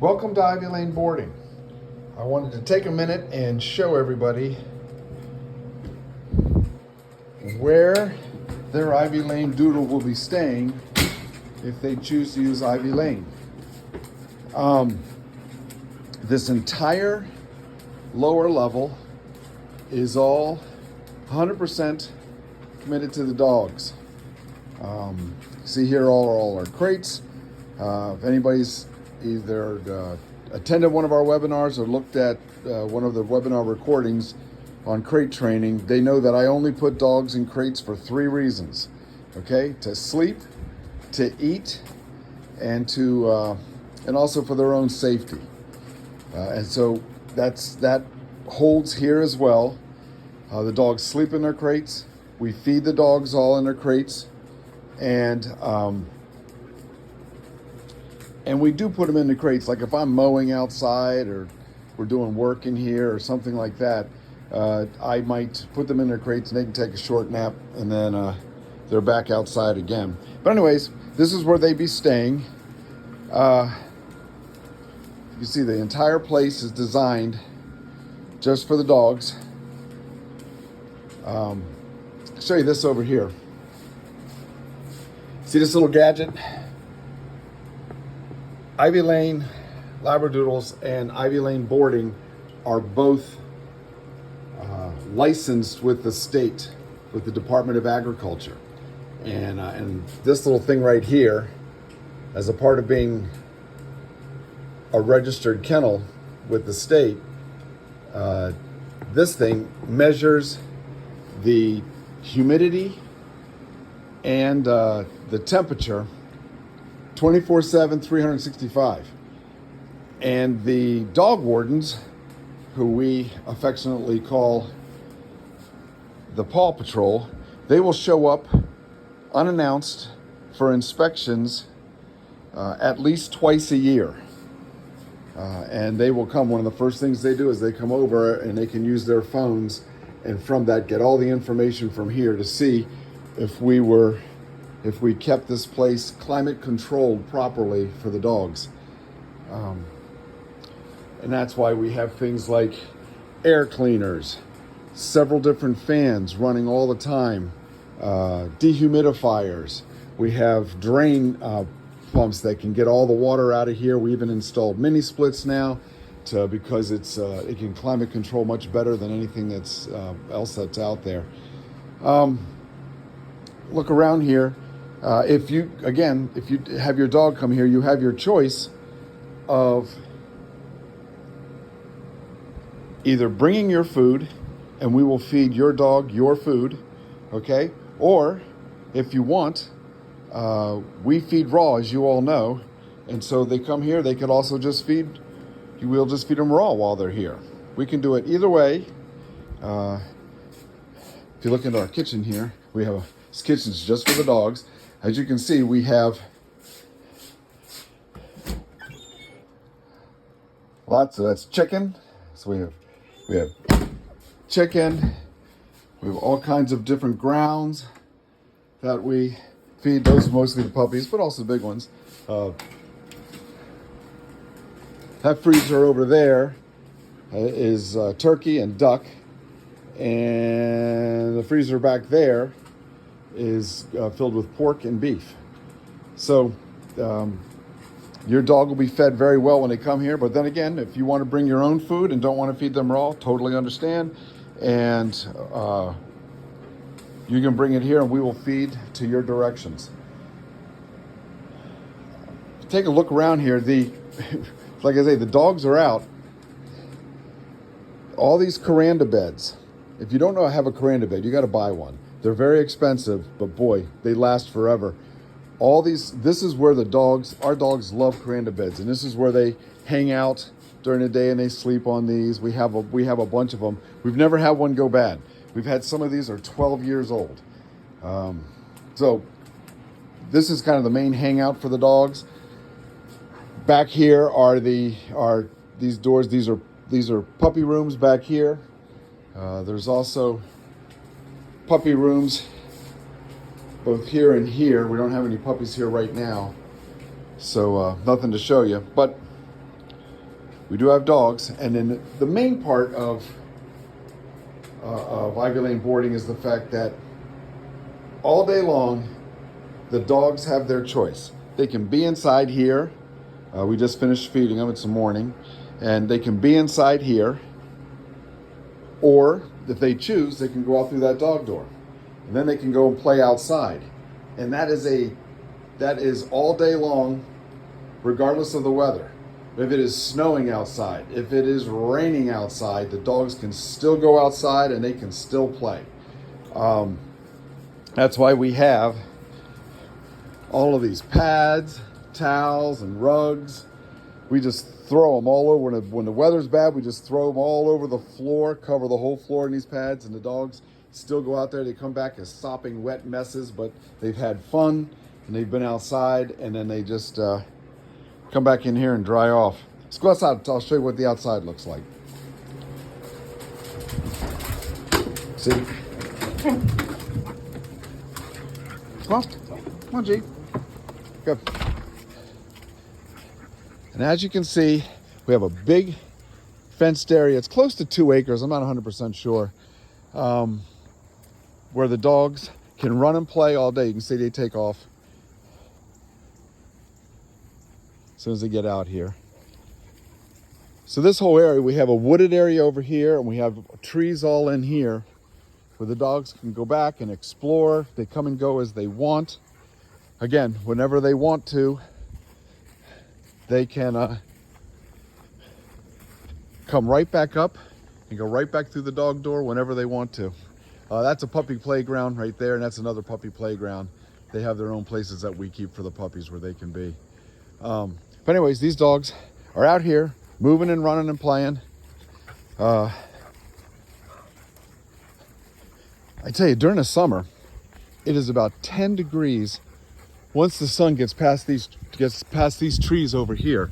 Welcome to IvyLane Boarding. I wanted to take a minute and show everybody where their IvyLane doodle will be staying if they choose to use IvyLane. This entire lower level is all 100% committed to the dogs. See here all our crates. If anybody's either attended one of our webinars or looked at one of the webinar recordings on crate training, they know that I only put dogs in crates for 3 reasons. Okay, to sleep, to eat, and also for their own safety. And so that holds here as well. The dogs sleep in their crates. We feed the dogs all in their crates, and we do put them in the crates. Like if I'm mowing outside or we're doing work in here or something like that, I might put them in their crates and they can take a short nap, and then they're back outside again. But anyways, this is where they be staying. You see the entire place is designed just for the dogs. I'll show you this over here. See this little gadget? IvyLane Labradoodles and IvyLane Boarding are both licensed with the state, with the Department of Agriculture. And this little thing right here, as a part of being a registered kennel with the state, this thing measures the humidity and the temperature 24/7, 365. And the dog wardens, who we affectionately call the Paw Patrol, they will show up unannounced for inspections at least twice a year. And they will come. One of the first things they do is they come over and they can use their phones, and from that get all the information from here to see if we kept this place climate controlled properly for the dogs. And that's why we have things like air cleaners, several different fans running all the time, dehumidifiers. We have drain pumps that can get all the water out of here. We even installed mini splits now because it can climate control much better than anything else that's out there. Look around here. If you have your dog come here, you have your choice of either bringing your food and we will feed your dog your food, okay? Or if you want, we feed raw, as you all know, and so they come here, they could also we'll just feed them raw while they're here. We can do it either way. If you look into our kitchen here, this kitchen's just for the dogs. As you can see, we have that's chicken. So we have chicken. We have all kinds of different grounds that we feed. Those are mostly the puppies, but also the big ones. That freezer over there is turkey and duck, and the freezer back there is filled with pork and beef. So your dog will be fed very well when they come here. But then again, if you want to bring your own food and don't want to feed them raw, totally understand. And you can bring it here and we will feed to your directions. Take a look around here. Like I say, the dogs are out. All these Caranda beds. If you don't know how to have a Caranda bed, you got to buy one. They're very expensive, but boy, they last forever. This is where our dogs love Caranda beds, and this is where they hang out during the day and they sleep on these. We have a bunch of them. We've never had one go bad. We've had some of these are 12 years old. So this is kind of the main hangout for the dogs. Back here are these doors. These are puppy rooms back here. There's also puppy rooms both here and here. We don't have any puppies here right now, so nothing to show you. But we do have dogs. And then the main part of IvyLane Boarding is the fact that all day long, the dogs have their choice. They can be inside here. We just finished feeding them, it's the morning. And they can be inside here, or if they choose, they can go out through that dog door. And then they can go and play outside. And that is all day long, regardless of the weather. If it is snowing outside, if it is raining outside, the dogs can still go outside and they can still play. That's why we have all of these pads, towels, and rugs. We just throw them all over. When the weather's bad, we just throw them all over the floor, cover the whole floor in these pads, and the dogs still go out there. They come back as sopping wet messes, but they've had fun, and they've been outside, and then they just come back in here and dry off. Let's go outside. I'll show you what the outside looks like. See? Come on, G. Good. And as you can see, we have a big fenced area. It's close to 2 acres. I'm not 100% sure. Where the dogs can run and play all day. You can see they take off as soon as they get out here. So this whole area, we have a wooded area over here, and we have trees all in here where the dogs can go back and explore. They come and go as they want. Again, whenever they want to, they can come right back up and go right back through the dog door whenever they want to. That's a puppy playground right there, and that's another puppy playground. They have their own places that we keep for the puppies where they can be. But anyways, these dogs are out here moving and running and playing. I tell you, during the summer, it is about 10 degrees. Once the sun gets past these trees over here,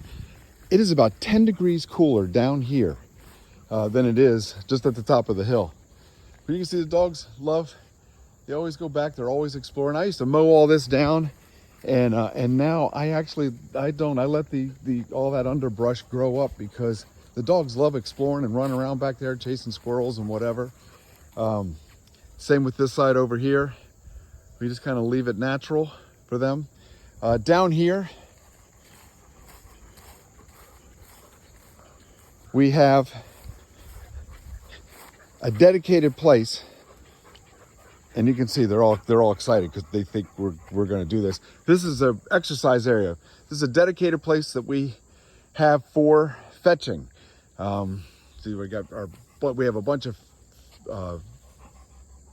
it is about 10 degrees cooler down here than it is just at the top of the hill. But you can see the dogs they always go back, they're always exploring. I used to mow all this down, and now I let all that underbrush grow up because the dogs love exploring and running around back there chasing squirrels and whatever. Same with this side over here. We just kind of leave it natural for them. Down here, we have a dedicated place, and you can see they're all excited because they think we're going to do this. This is an exercise area. This is a dedicated place that we have for fetching. See, we have a bunch of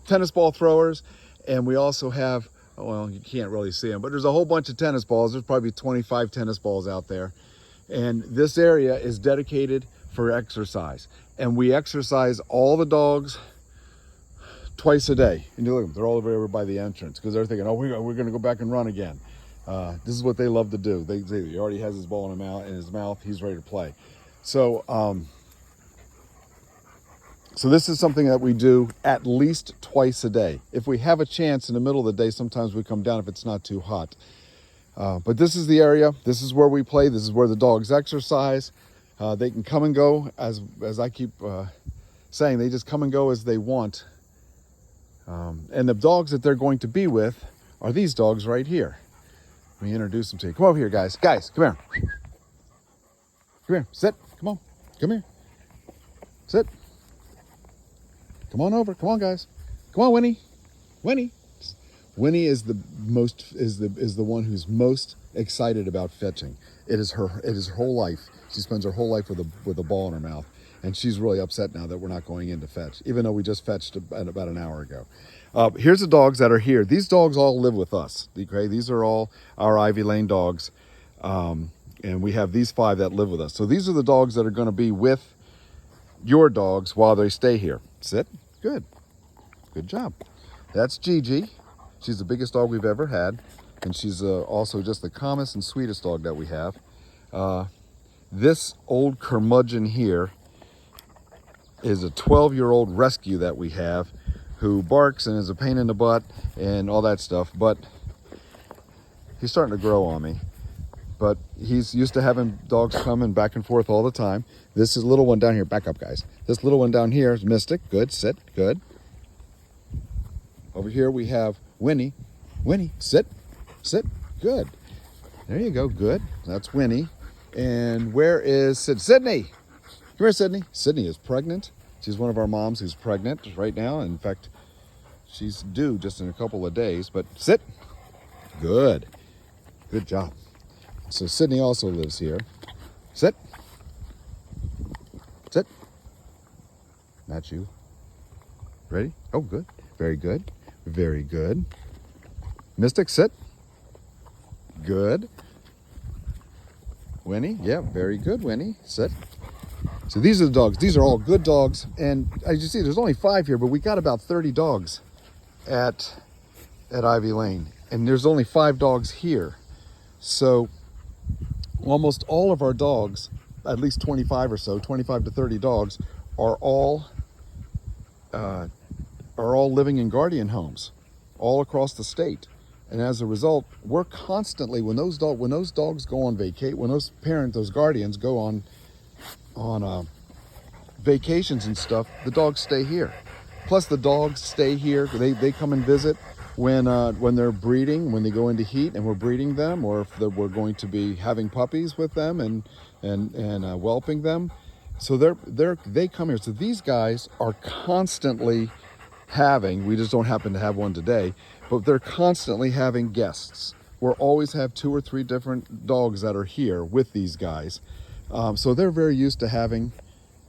tennis ball throwers, and we also have, well, you can't really see them, but there's a whole bunch of tennis balls. There's probably 25 tennis balls out there. And this area is dedicated for exercise. And we exercise all the dogs twice a day. And you look at them, they're all over by the entrance because they're thinking, oh, we're going to go back and run again. This is what they love to do. He already has his ball in his mouth. He's ready to play. So, so this is something that we do at least twice a day. If we have a chance in the middle of the day, sometimes we come down if it's not too hot. But this is the area. This is where we play. This is where the dogs exercise. They can come and go, as I keep saying, they just come and go as they want. And the dogs that they're going to be with are these dogs right here. Let me introduce them to you. Come over here, guys. Guys, come here. Come here. Sit. Come on. Come here. Sit. Come on over. Come on, guys. Come on, Winnie. Winnie. Winnie is the one who's most excited about fetching. It is her whole life. She spends her whole life with a ball in her mouth, and she's really upset now that we're not going in to fetch, even though we just fetched about an hour ago. Here's the dogs that are here. These dogs all live with us. Okay, these are all our IvyLane dogs, and we have these 5 that live with us. So these are the dogs that are going to be with your dogs while they stay here. Sit. Good. Good job. That's Gigi. She's the biggest dog we've ever had, and she's also just the calmest and sweetest dog that we have. This old curmudgeon here is a 12-year-old rescue that we have who barks and is a pain in the butt and all that stuff, but he's starting to grow on me. but he's used to having dogs coming back and forth all the time. This is a little one down here. Back up, guys. This little one down here is Mystic. Good, sit, good. Over here we have Winnie. Winnie, sit, sit, good. There you go, good. That's Winnie. And where is Sydney? Come here, Sydney. Sydney is pregnant. She's one of our moms who's pregnant right now. In fact, she's due just in a couple of days, but sit. Good. Good job. So Sydney also lives here. Sit. Sit. Not you. Ready? Oh, good. Very good. Very good. Mystic, sit. Good. Winnie, yeah, very good, Winnie. Sit. So these are the dogs. These are all good dogs. And as you see, there's only 5 here, but we got about 30 dogs at IvyLane. And there's only 5 dogs here. So almost all of our dogs, at least 25 or so, 25 to 30 dogs, are all living in guardian homes all across the state. And as a result, we're constantly, when those dogs go on vacate, when those guardians go on vacations and stuff, the dogs stay here. Plus the dogs stay here. They come and visit when they're breeding, when they go into heat and we're breeding them, or if we're going to be having puppies with them and whelping them. So they come here. So these guys are constantly having, we just don't happen to have one today, but they're constantly having guests. We'll always have 2 or 3 different dogs that are here with these guys. So they're very used to having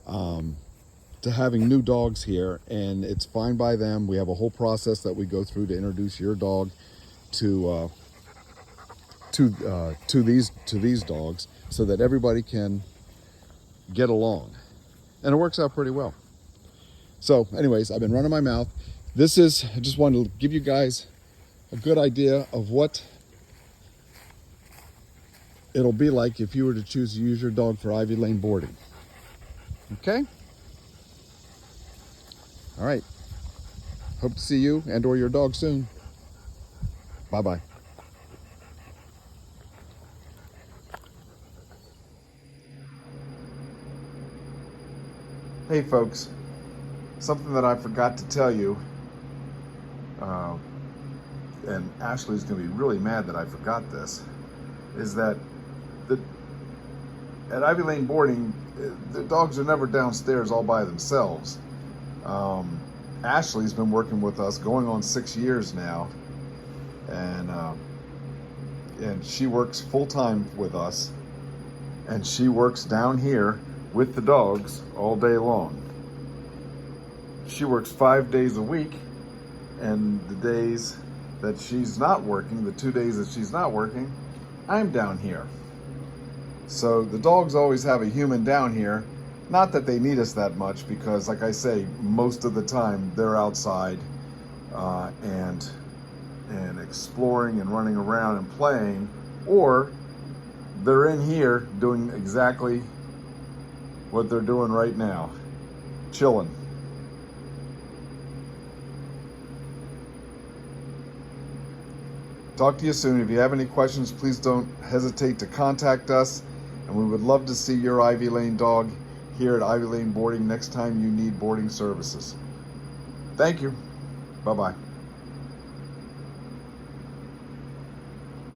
new dogs here, and it's fine by them. We have a whole process that we go through to introduce your dog to these dogs, so that everybody can get along, and it works out pretty well. So anyways, I've been running my mouth. I just wanted to give you guys a good idea of what it'll be like if you were to choose to use your dog for IvyLane boarding. Okay? All right. Hope to see you and or your dog soon. Bye-bye. Hey folks, something that I forgot to tell you, and Ashley's going to be really mad that I forgot this, is that at IvyLane Boarding, the dogs are never downstairs all by themselves. Ashley's been working with us going on 6 years now, and she works full-time with us, and she works down here with the dogs all day long. She works 5 days a week, and the days that she's not working, the 2 days that she's not working, I'm down here. So the dogs always have a human down here. Not that they need us that much, because like I say, most of the time they're outside and exploring and running around and playing, or they're in here doing exactly what they're doing right now, chilling. Talk to you soon. If you have any questions, please don't hesitate to contact us, and we would love to see your IvyLane dog here at IvyLane Boarding next time you need boarding services. Thank you. Bye-bye.